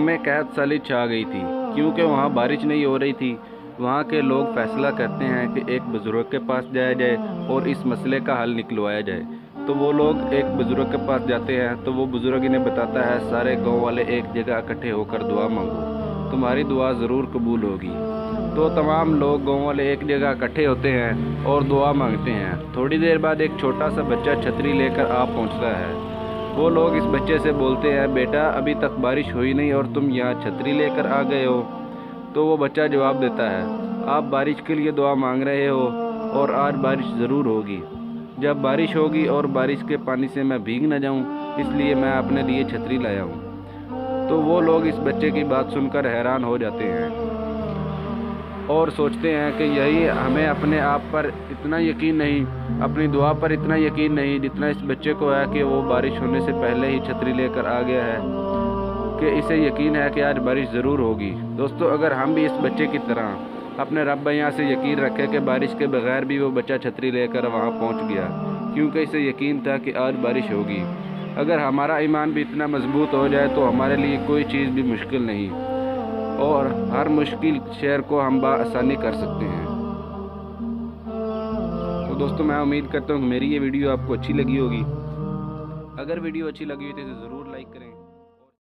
में कहत साली छा गई थी, क्योंकि वहाँ बारिश नहीं हो रही थी। वहाँ के लोग फैसला करते हैं कि एक बुज़ुर्ग के पास जाया जाए और इस मसले का हल निकलवाया जाए। तो वो लोग एक बुज़ुर्ग के पास जाते हैं, तो वो बुज़ुर्ग इन्हें बताता है, सारे गांव वाले एक जगह इकट्ठे होकर दुआ मांगो, तुम्हारी दुआ ज़रूर कबूल होगी। तो तमाम लोग गांव वाले एक जगह इकट्ठे होते हैं और दुआ मांगते हैं। थोड़ी देर बाद एक छोटा सा बच्चा छतरी लेकर आ पहुंचता है। वो लोग इस बच्चे से बोलते हैं, बेटा अभी तक बारिश हुई नहीं और तुम यहाँ छतरी लेकर आ गए हो। तो वो बच्चा जवाब देता है, आप बारिश के लिए दुआ मांग रहे हो और आज बारिश ज़रूर होगी। जब बारिश होगी और बारिश के पानी से मैं भीग न जाऊं, इसलिए मैं अपने लिए छतरी लाया हूं। तो वो लोग इस बच्चे की बात सुनकर हैरान हो जाते हैं और सोचते हैं कि यही हमें अपने आप पर इतना यकीन नहीं, अपनी दुआ पर इतना यकीन नहीं जितना इस बच्चे को है कि वो बारिश होने से पहले ही छतरी लेकर आ गया है, कि इसे यकीन है कि आज बारिश ज़रूर होगी। दोस्तों, अगर हम भी इस बच्चे की तरह अपने रब यहाँ से यकीन रखें कि बारिश के बगैर भी वो बच्चा छतरी लेकर वहाँ पहुँच गया, क्योंकि इसे यकीन था कि आज बारिश होगी। अगर हमारा ईमान भी इतना मजबूत हो जाए तो हमारे लिए कोई चीज़ भी मुश्किल नहीं और हर मुश्किल शहर को हम आसानी कर सकते हैं। तो दोस्तों, मैं उम्मीद करता हूँ कि मेरी ये वीडियो आपको अच्छी लगी होगी। अगर वीडियो अच्छी लगी हुई तो ज़रूर